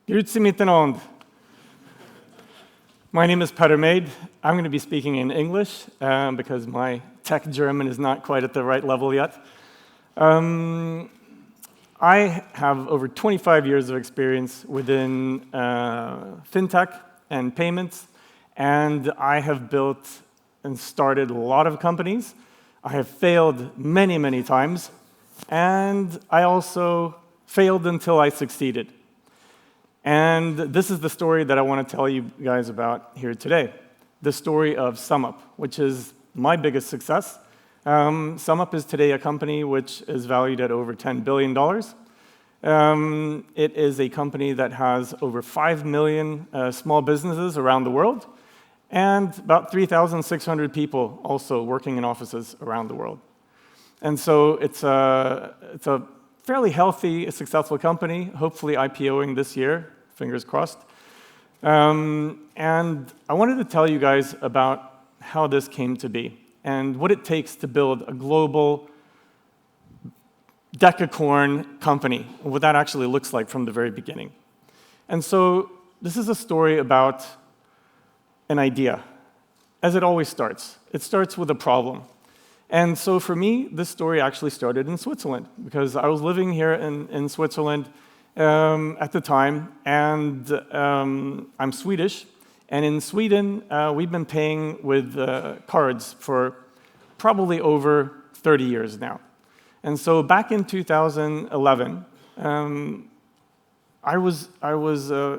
Grüezi miteinander. My name is Petter Maid. I'm going to be speaking in English because my tech German is not quite at the right level yet. I have over 25 years of experience within fintech and payments, and I have built and started a lot of companies. I have failed many, many times, and I also failed until I succeeded. And this is the story that I want to tell you guys about here today, the story of SumUp, which is my biggest success. SumUp is today a company which is valued at over $10 billion. It is a company that has over 5 million small businesses around the world, and about 3,600 people also working in offices around the world. And so it's a fairly healthy, successful company, hopefully IPOing this year, fingers crossed. And I wanted to tell you guys about how this came to be and what it takes to build a global decacorn company, what that actually looks like from the very beginning. And so this is a story about an idea, as it always starts. It starts with a problem. And so for me, this story actually started in Switzerland, because I was living here in Switzerland at the time, and I'm Swedish. And in Sweden, we've been paying with cards for probably over 30 years now. And so back in 2011, I was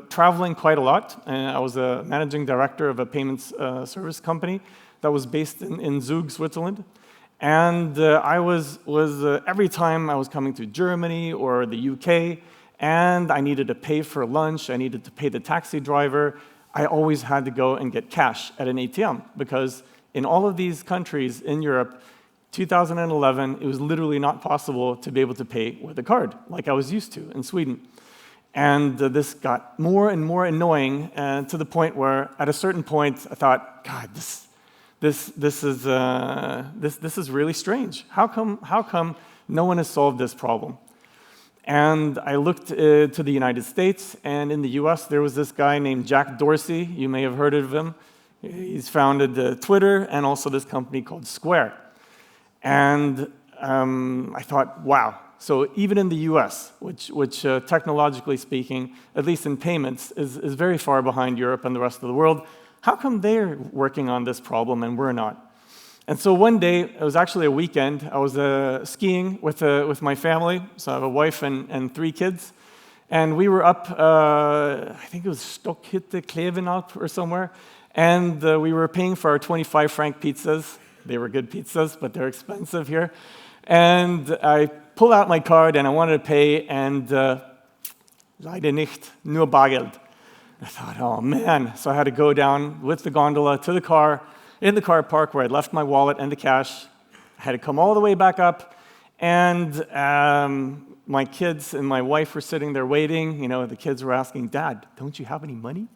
traveling quite a lot. I was a managing director of a payments service company that was based in Zug, Switzerland. And I was every time I was coming to Germany or the UK, and I needed to pay for lunch, I needed to pay the taxi driver, I always had to go and get cash at an ATM, because in all of these countries in Europe, 2011, it was literally not possible to be able to pay with a card, like I was used to in Sweden. And this got more and more annoying, to the point where, at a certain point, I thought, God, this is really strange. How come no one has solved this problem? And I looked to the United States, and in the US, there was this guy named Jack Dorsey. You may have heard of him. He's founded Twitter and also this company called Square. And I thought, wow. So even in the US, which technologically speaking, at least in payments, is very far behind Europe and the rest of the world, how come they're working on this problem and we're not? And so one day, it was actually a weekend, I was skiing with my family, so I have a wife and 3 kids, and we were up, I think it was Stockhytte, Klevenalp or somewhere, and we were paying for our 25 franc pizzas. They were good pizzas, but they're expensive here. And I pulled out my card and I wanted to pay, and leider nicht, nur Bargeld. I thought, oh man. So I had to go down with the gondola to the car, in the car park where I'd left my wallet and the cash. I had to come all the way back up, and my kids and my wife were sitting there waiting. You know, the kids were asking, Dad, don't you have any money?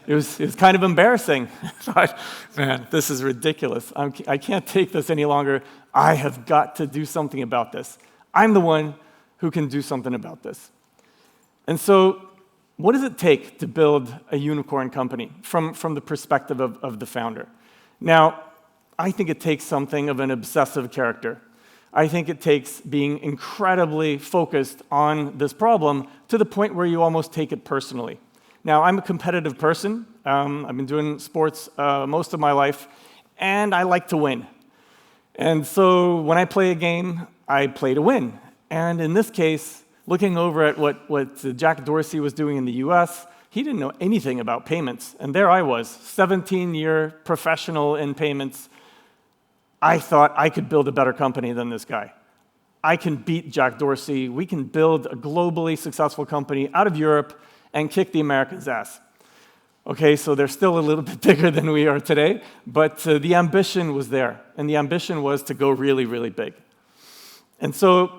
It was kind of embarrassing. I thought, man, this is ridiculous. I can't take this any longer. I have got to do something about this. I'm the one who can do something about this. And so, what does it take to build a unicorn company from the perspective of the founder? Now, I think it takes something of an obsessive character. I think it takes being incredibly focused on this problem to the point where you almost take it personally. Now, I'm a competitive person. I've been doing sports most of my life, and I like to win. And so when I play a game, I play to win. And in this case, looking over at what Jack Dorsey was doing in the US, he didn't know anything about payments. And there I was, 17-year professional in payments. I thought I could build a better company than this guy. I can beat Jack Dorsey. We can build a globally successful company out of Europe and kick the Americans' ass. Okay, so they're still a little bit bigger than we are today, but the ambition was there. And the ambition was to go really, really big. And so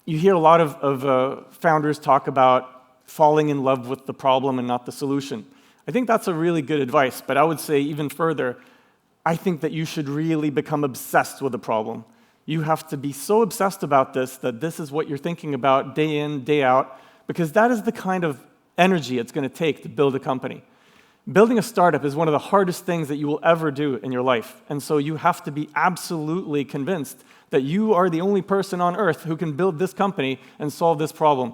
you hear a lot of founders talk about falling in love with the problem and not the solution. I think that's a really good advice, but I would say even further, I think that you should really become obsessed with the problem. You have to be so obsessed about this that this is what you're thinking about day in, day out, because that is the kind of energy it's going to take to build a company. Building a startup is one of the hardest things that you will ever do in your life. And so you have to be absolutely convinced that you are the only person on earth who can build this company and solve this problem.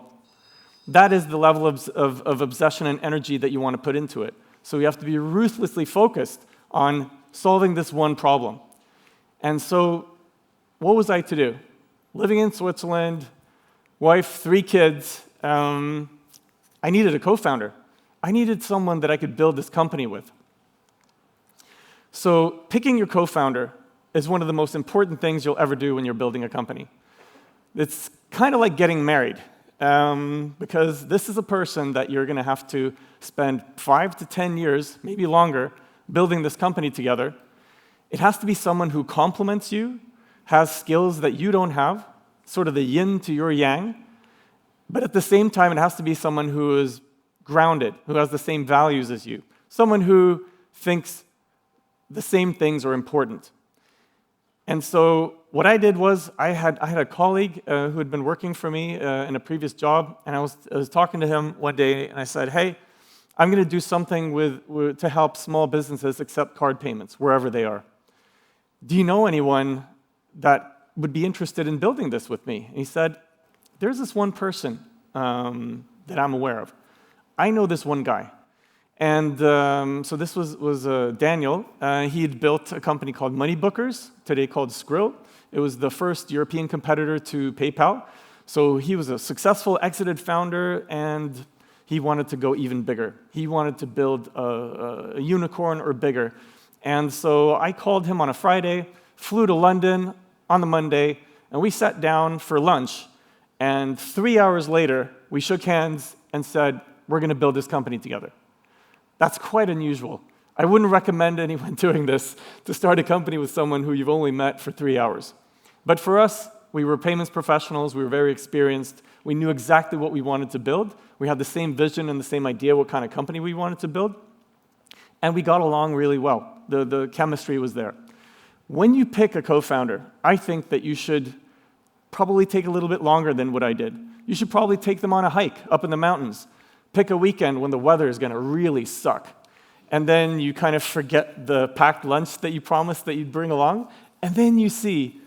That is the level of obsession and energy that you want to put into it. So you have to be ruthlessly focused on solving this one problem. And so what was I to do? Living in Switzerland, wife, 3 kids, I needed a co-founder. I needed someone that I could build this company with. So picking your co-founder is one of the most important things you'll ever do when you're building a company. It's kind of like getting married, because this is a person that you're going to have to spend 5 to 10 years, maybe longer, building this company together. It has to be someone who complements you, has skills that you don't have, sort of the yin to your yang, but at the same time, it has to be someone who is grounded, who has the same values as you, someone who thinks the same things are important. And so what I did was I had a colleague who had been working for me in a previous job, and I was talking to him one day, and I said, hey, I'm going to do something to help small businesses accept card payments wherever they are. Do you know anyone that would be interested in building this with me? And he said, there's this one person that I'm aware of. I know this one guy. And so this was Daniel. He had built a company called Money Bookers, today called Skrill. It was the first European competitor to PayPal. So he was a successful exited founder, and he wanted to go even bigger. He wanted to build a unicorn or bigger. And so I called him on a Friday, flew to London on the Monday, and we sat down for lunch. And 3 hours later, we shook hands and said, we're going to build this company together. That's quite unusual. I wouldn't recommend anyone doing this, to start a company with someone who you've only met for 3 hours. But for us, we were payments professionals. We were very experienced. We knew exactly what we wanted to build. We had the same vision and the same idea what kind of company we wanted to build. And we got along really well. The chemistry was there. When you pick a co-founder, I think that you should probably take a little bit longer than what I did. You should probably take them on a hike up in the mountains. Pick a weekend when the weather is going to really suck. And then you kind of forget the packed lunch that you promised that you'd bring along. And then you see,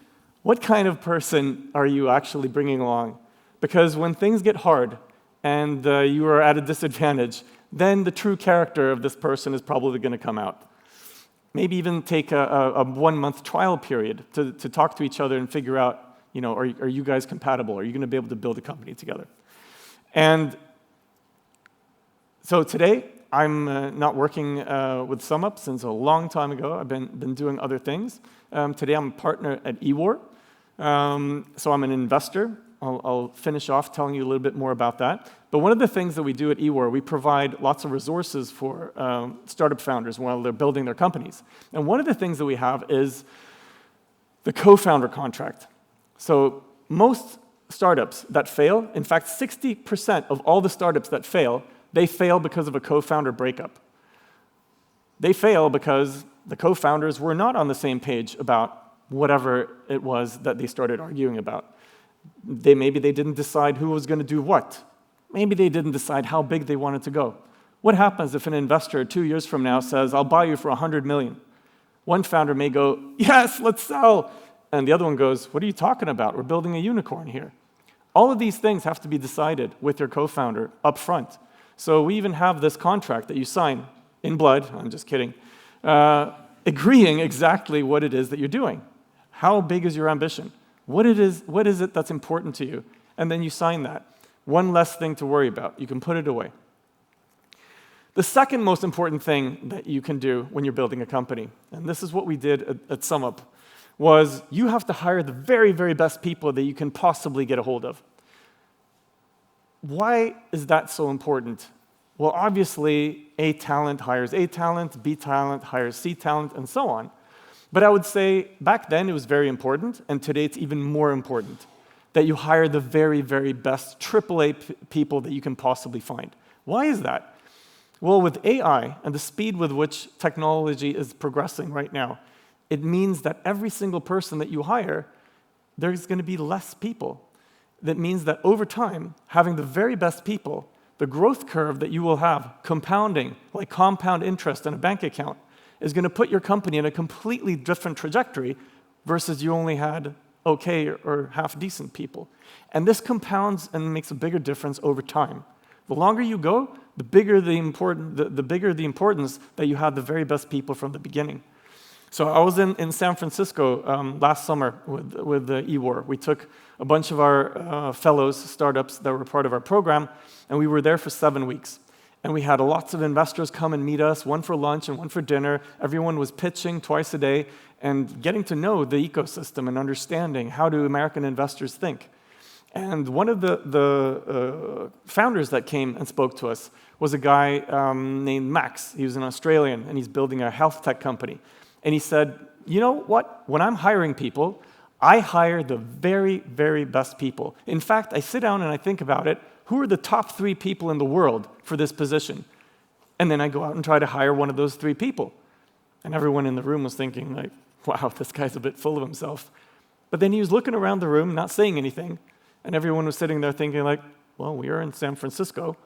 what kind of person are you actually bringing along? Because when things get hard and you are at a disadvantage, then the true character of this person is probably going to come out. Maybe even take a 1-month trial period to talk to each other and figure out, are you guys compatible? Are you going to be able to build a company together? And so today, I'm not working with SumUp since a long time ago. I've been doing other things. Today, I'm a partner at eWar. So I'm an investor. I'll finish off telling you a little bit more about that. But one of the things that we do at eWar, we provide lots of resources for startup founders while they're building their companies. And one of the things that we have is the co-founder contract. So most startups that fail, in fact, 60% of all the startups that fail, they fail because of a co-founder breakup. They fail because the co-founders were not on the same page about whatever it was that they started arguing about. Maybe they didn't decide who was going to do what. Maybe they didn't decide how big they wanted to go. What happens if an investor 2 years from now says, I'll buy you for $100 million? One founder may go, yes, let's sell. And the other one goes, what are you talking about? We're building a unicorn here. All of these things have to be decided with your co-founder up front. So we even have this contract that you sign in blood, I'm just kidding, agreeing exactly what it is that you're doing. How big is your ambition? What is it that's important to you? And then you sign that. One less thing to worry about. You can put it away. The second most important thing that you can do when you're building a company, and this is what we did at SumUp, was you have to hire the very, very best people that you can possibly get a hold of. Why is that so important? Well, obviously, A talent hires A talent, B talent hires C talent, and so on. But I would say back then it was very important, and today it's even more important that you hire the very, very best AAA people that you can possibly find. Why is that? Well, with AI and the speed with which technology is progressing right now, it means that every single person that you hire, there's going to be less people. That means that over time, having the very best people the growth curve that you will have, compounding, like compound interest in a bank account, is going to put your company in a completely different trajectory versus you only had okay or half-decent people. And this compounds and makes a bigger difference over time. The longer you go, the bigger the importance that you have the very best people from the beginning. So I was in San Francisco last summer with the eWar. We took a bunch of our fellows, startups that were part of our program, and we were there for 7 weeks. And we had lots of investors come and meet us, one for lunch and one for dinner. Everyone was pitching twice a day and getting to know the ecosystem and understanding how do American investors think. And one of the founders that came and spoke to us was a guy named Max. He was an Australian, and he's building a health tech company. And he said, you know what? When I'm hiring people, I hire the very, very best people. In fact, I sit down and I think about it. Who are the top 3 people in the world for this position? And then I go out and try to hire one of those 3 people. And everyone in the room was thinking, like, wow, this guy's a bit full of himself. But then he was looking around the room, not saying anything. And everyone was sitting there thinking, like, well, we are in San Francisco.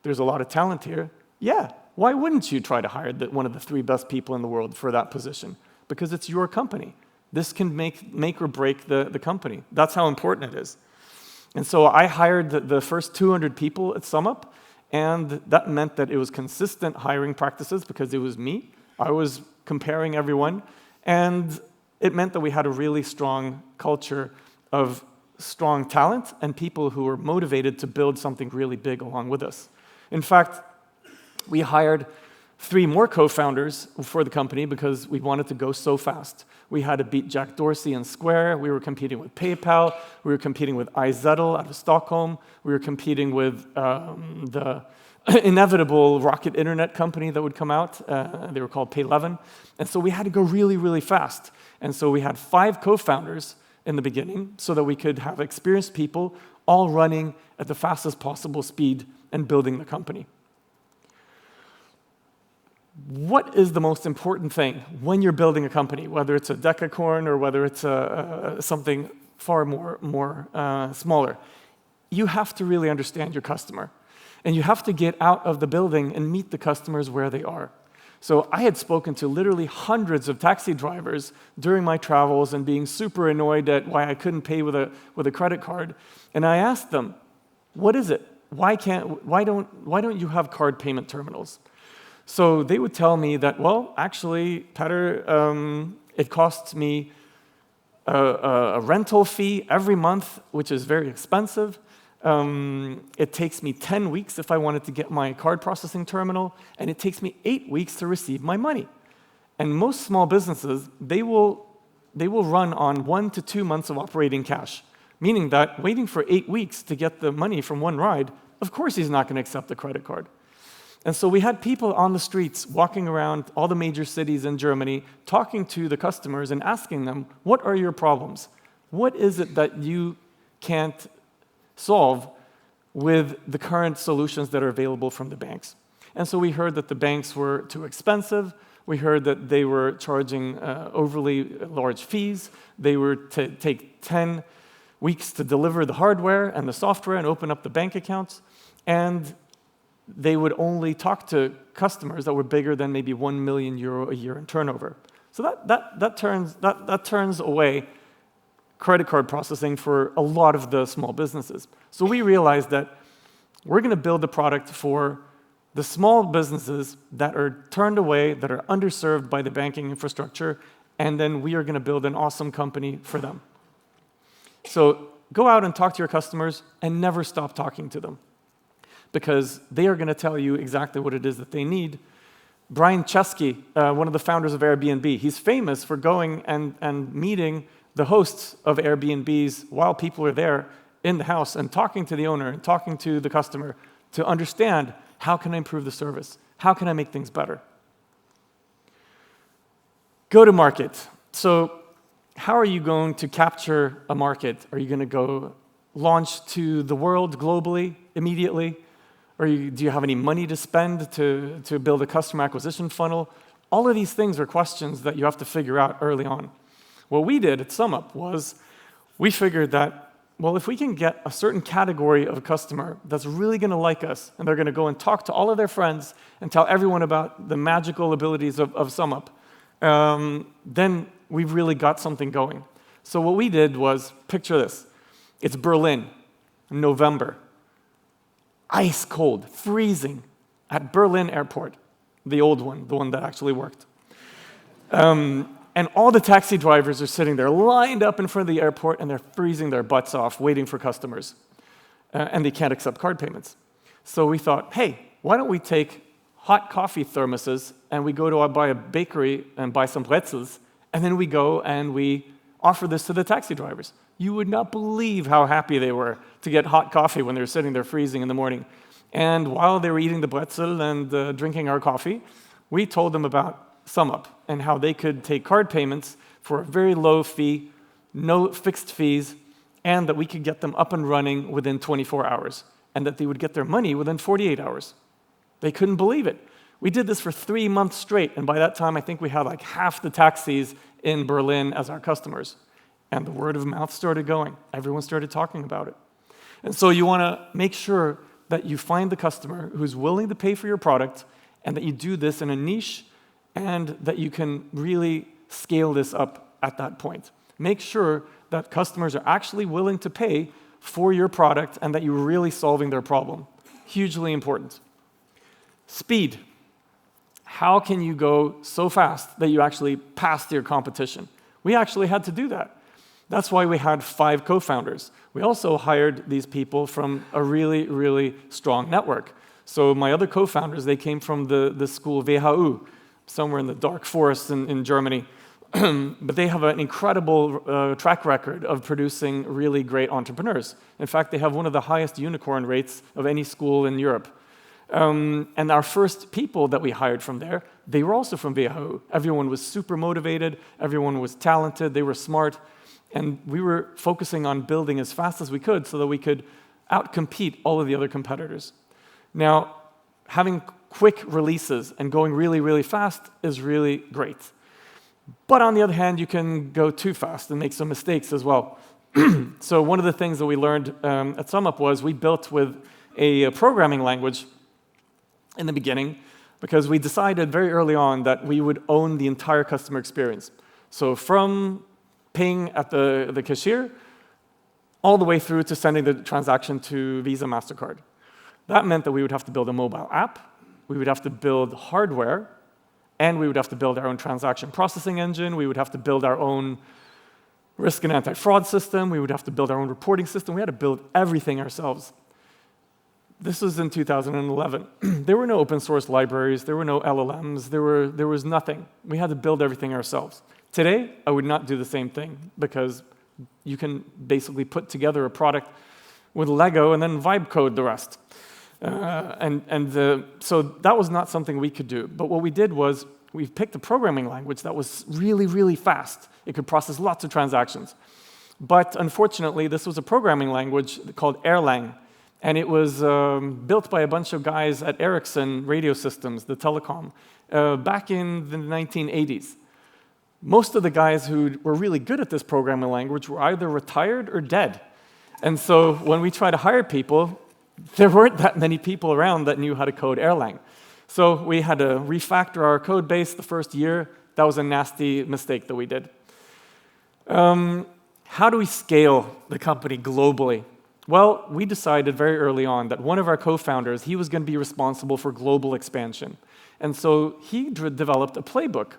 There's a lot of talent here. Yeah, why wouldn't you try to hire one of the 3 best people in the world for that position? Because it's your company. This can make or break the company. That's how important it is. And so I hired the first 200 people at SumUp, and that meant that it was consistent hiring practices because it was me. I was comparing everyone, and it meant that we had a really strong culture of strong talent and people who were motivated to build something really big along with us. In fact, we hired 3 more co-founders for the company because we wanted to go so fast. We had to beat Jack Dorsey in Square. We were competing with PayPal. We were competing with iZettle out of Stockholm. We were competing with the inevitable rocket internet company that would come out. They were called Pay11. And so we had to go really, really fast. And so we had 5 co-founders in the beginning so that we could have experienced people all running at the fastest possible speed and building the company. What is the most important thing when you're building a company, whether it's a decacorn or whether it's something far more smaller? You have to really understand your customer. And you have to get out of the building and meet the customers where they are. So I had spoken to literally hundreds of taxi drivers during my travels and being super annoyed at why I couldn't pay with a credit card. And I asked them, what is it? Why don't you have card payment terminals? So they would tell me that, well, actually, Petter, it costs me a rental fee every month, which is very expensive. It takes me 10 weeks if I wanted to get my card processing terminal, and it takes me 8 weeks to receive my money. And most small businesses, they will run on 1 to 2 months of operating cash, meaning that waiting for 8 weeks to get the money from one ride, of course he's not going to accept the credit card. And so we had people on the streets walking around all the major cities in Germany, talking to the customers and asking them, what are your problems? What is it that you can't solve with the current solutions that are available from the banks? And so we heard that the banks were too expensive. We heard that they were charging overly large fees. They were to take 10 weeks to deliver the hardware and the software and open up the bank accounts. And they would only talk to customers that were bigger than maybe €1 million a year in turnover. So that turns away credit card processing for a lot of the small businesses. So we realized that we're going to build a product for the small businesses that are turned away, that are underserved by the banking infrastructure, and then we are going to build an awesome company for them. So go out and talk to your customers and never stop talking to them, because they are going to tell you exactly what it is that they need. Brian Chesky, one of the founders of Airbnb, he's famous for going and meeting the hosts of Airbnbs while people are there in the house and talking to the owner and talking to the customer to understand, how can I improve the service? How can I make things better? Go to market. So how are you going to capture a market? Are you going to go launch to the world globally immediately? Or do you have any money to spend to build a customer acquisition funnel? All of these things are questions that you have to figure out early on. What we did at SumUp was we figured that well, if we can get a certain category of customer that's really going to like us, and they're going to go and talk to all of their friends and tell everyone about the magical abilities of SumUp, then we've really got something going. So what we did was, picture this. It's Berlin, November, ice cold, freezing, at Berlin airport, the old one, the one that actually worked. And all the taxi drivers are sitting there lined up in front of the airport, and they're freezing their butts off waiting for customers. And they can't accept card payments. So we thought, hey, why don't we take hot coffee thermoses and we go to buy a bakery and buy some pretzels, and then we go and we offer this to the taxi drivers. You would not believe how happy they were to get hot coffee when they were sitting there freezing in the morning. And while they were eating the pretzel and drinking our coffee, we told them about SumUp and how they could take card payments for a very low fee, no fixed fees, and that we could get them up and running within 24 hours, and that they would get their money within 48 hours. They couldn't believe it. We did this for 3 months straight, and by that time, I think we had like half the taxis in Berlin as our customers. And the word of mouth started going. Everyone started talking about it. And so you want to make sure that you find the customer who's willing to pay for your product, and that you do this in a niche, and that you can really scale this up at that point. Make sure that customers are actually willing to pay for your product and that you're really solving their problem. Hugely important. Speed. How can you go so fast that you actually pass your competition? We actually had to do that. That's why we had 5 co-founders. We also hired these people from a really, really strong network. So my other co-founders, they came from the school WHU, somewhere in the dark forests in Germany. But they have an incredible track record of producing really great entrepreneurs. In fact, they have one of the highest unicorn rates of any school in Europe. And our first people that we hired from there, they were also from WHU. Everyone was super motivated, everyone was talented, they were smart, and we were focusing on building as fast as we could so that we could outcompete all of the other competitors. Now, having quick releases and going really, really fast is really great. But on the other hand, you can go too fast and make some mistakes as well. So one of the things that we learned at SumUp was we built with a programming language in the beginning because we decided very early on that we would own the entire customer experience. So from paying at the cashier all the way through to sending the transaction to Visa, MasterCard. That meant that we would have to build a mobile app, we would have to build hardware, and we would have to build our own transaction processing engine, we would have to build our own risk and anti-fraud system, we would have to build our own reporting system. We had to build everything ourselves. This was in 2011. There were no open source libraries, there were no LLMs, there was nothing. We had to build everything ourselves. Today, I would not do the same thing because you can basically put together a product with Lego and then vibe code the rest. So that was not something we could do. But what we did was we picked a programming language that was really, really fast. It could process lots of transactions. But unfortunately, this was a programming language called Erlang. And it was built by a bunch of guys at Ericsson Radio Systems, the telecom, back in the 1980s. Most of the guys who were really good at this programming language were either retired or dead. And so when we tried to hire people, there weren't that many people around that knew how to code Erlang. So we had to refactor our code base the first year. That was a nasty mistake that we did. How do we scale the company globally? Well, we decided very early on that one of our co-founders, he was going to be responsible for global expansion. And so he developed a playbook,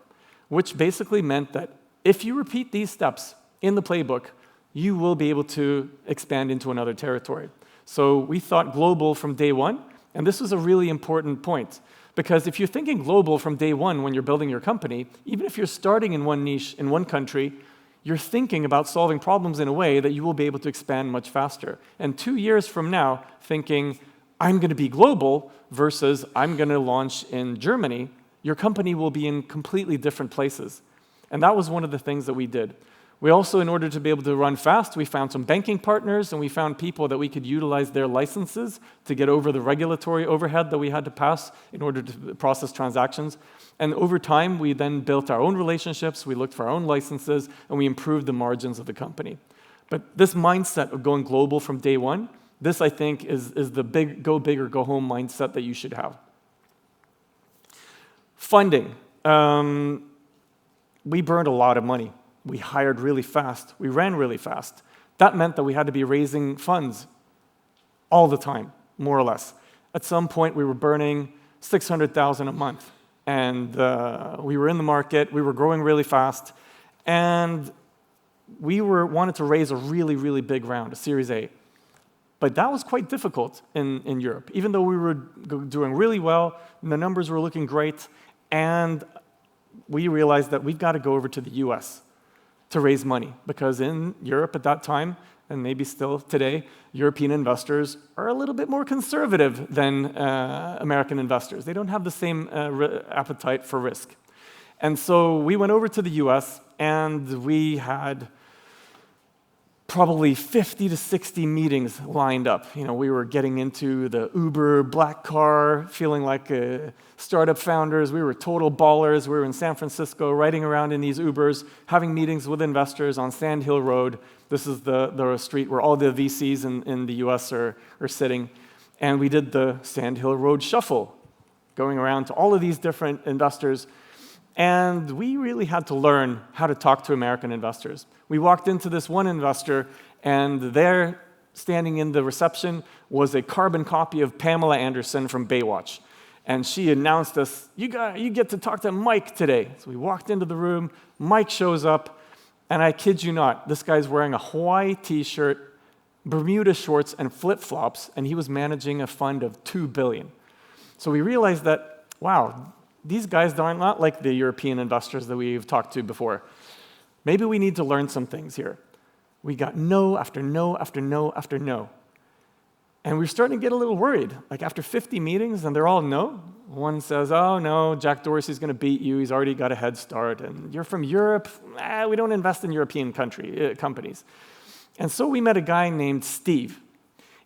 which basically meant that if you repeat these steps in the playbook, you will be able to expand into another territory. So we thought global from day one, and this was a really important point, because if you're thinking global from day one when you're building your company, even if you're starting in one niche in one country, you're thinking about solving problems in a way that you will be able to expand much faster. And 2 years from now, thinking, I'm going to be global versus I'm going to launch in Germany, your company will be in completely different places. And that was one of the things that we did. We also, in order to be able to run fast, we found some banking partners, and we found people that we could utilize their licenses to get over the regulatory overhead that we had to pass in order to process transactions. And over time, we then built our own relationships, we looked for our own licenses, and we improved the margins of the company. But this mindset of going global from day one, this, I think, is the go big or go home mindset that you should have. Funding. We burned a lot of money. We hired really fast. We ran really fast. That meant that we had to be raising funds all the time, more or less. At some point, we were burning $600,000 a month. And we were in the market. We were growing really fast. And we wanted to raise a really, really big round, a Series A. But that was quite difficult in Europe, even though we were doing really well, and the numbers were looking great, and we realized that we've got to go over to the US to raise money, because in Europe at that time, and maybe still today, European investors are a little bit more conservative than American investors. They don't have the same appetite for risk. And so we went over to the US, and we had probably 50 to 60 meetings lined up. You know, we were getting into the Uber black car, feeling like startup founders. We were total ballers. We were in San Francisco, riding around in these Ubers, having meetings with investors on Sand Hill Road. This is the street where all the VCs in the US are sitting. And we did the Sand Hill Road shuffle, going around to all of these different investors. And we really had to learn how to talk to American investors. We walked into this one investor, and there, standing in the reception, was a carbon copy of Pamela Anderson from Baywatch. And she announced us, you get to talk to Mike today. So we walked into the room, Mike shows up, and I kid you not, this guy's wearing a Hawaii t-shirt, Bermuda shorts, and flip-flops, and he was managing a fund of $2 billion. So we realized that, wow, these guys are not like the European investors that we've talked to before. Maybe we need to learn some things here. We got no after no after no after no. And we're starting to get a little worried. Like after 50 meetings, and they're all no. One says, oh no, Jack Dorsey's going to beat you. He's already got a head start. And you're from Europe. We don't invest in European companies. And so we met a guy named Steve.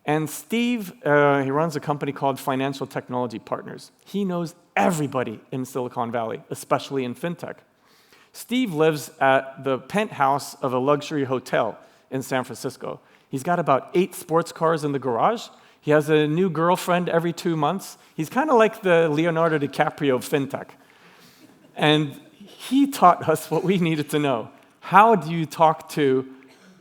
And Steve, he runs a company called Financial Technology Partners. He knows everybody in Silicon Valley, especially in fintech. Steve lives at the penthouse of a luxury hotel in San Francisco. He's got about 8 sports cars in the garage. He has a new girlfriend every 2 months. He's kind of like the Leonardo DiCaprio of fintech. And he taught us what we needed to know. How do you talk to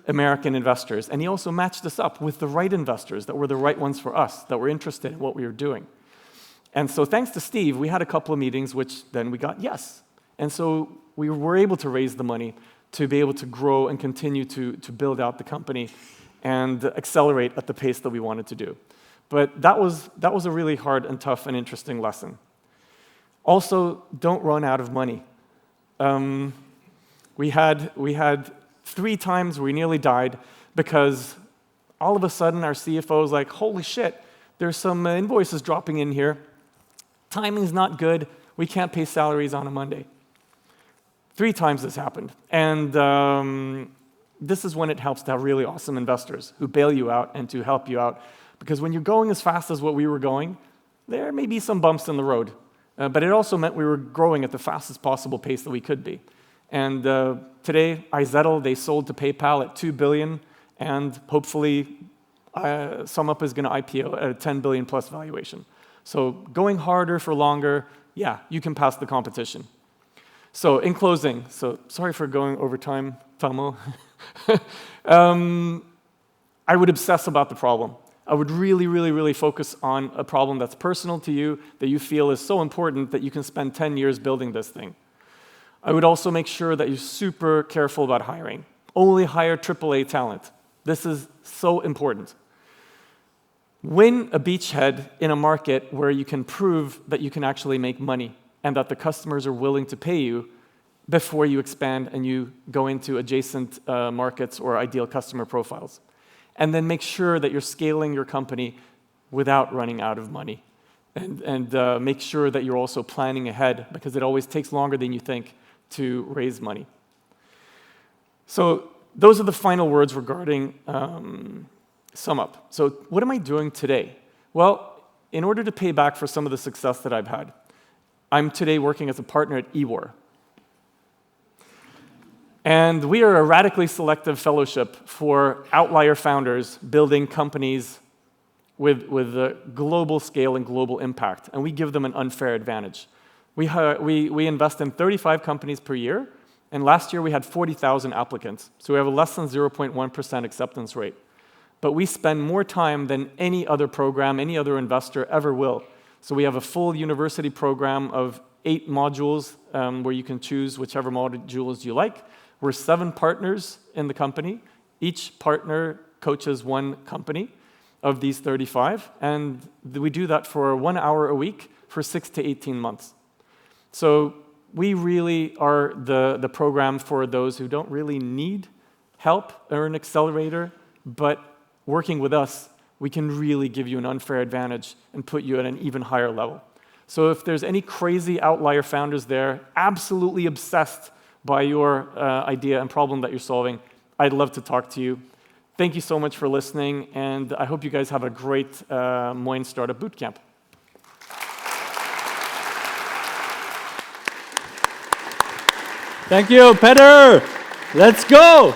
American investors? And he also matched us up with the right investors that were the right ones for us, that were interested in what we were doing. And so thanks to Steve, we had a couple of meetings, which then we got yes. And so we were able to raise the money to be able to grow and continue to build out the company and accelerate at the pace that we wanted to do. But that was a really hard and tough and interesting lesson. Also, don't run out of money. We had 3 times we nearly died because all of a sudden our CFO was like, holy shit, there's some invoices dropping in here. Timing's not good. We can't pay salaries on a Monday. 3 times this happened. And this is when it helps to have really awesome investors who bail you out and to help you out. Because when you're going as fast as what we were going, there may be some bumps in the road. But it also meant we were growing at the fastest possible pace that we could be. And today, iZettle, they sold to PayPal at $2 billion, and hopefully SumUp is going to IPO at a $10 billion plus valuation. So going harder for longer, yeah, you can pass the competition. So in closing, so sorry for going over time, Tamo. I would obsess about the problem. I would really, really, really focus on a problem that's personal to you, that you feel is so important that you can spend 10 years building this thing. I would also make sure that you're super careful about hiring. Only hire AAA talent. This is so important. Win a beachhead in a market where you can prove that you can actually make money and that the customers are willing to pay you before you expand and you go into adjacent markets or ideal customer profiles. And then make sure that you're scaling your company without running out of money. And make sure that you're also planning ahead, because it always takes longer than you think to raise money. So those are the final words regarding SumUp. So what am I doing today? Well, in order to pay back for some of the success that I've had, I'm today working as a partner at eWar. And we are a radically selective fellowship for outlier founders building companies with a global scale and global impact, and we give them an unfair advantage. We invest in 35 companies per year, and last year we had 40,000 applicants, so we have a less than 0.1% acceptance rate. But we spend more time than any other program, any other investor ever will. So we have a full university program of 8 modules where you can choose whichever modules you like. We're 7 partners in the company. Each partner coaches 1 company of these 35, and we do that for 1 hour a week for 6 to 18 months. So we really are the program for those who don't really need help or an accelerator, but working with us, we can really give you an unfair advantage and put you at an even higher level. So if there's any crazy outlier founders there, absolutely obsessed by your idea and problem that you're solving, I'd love to talk to you. Thank you so much for listening, and I hope you guys have a great Moin Startup Bootcamp. Thank you, Peter. Let's go.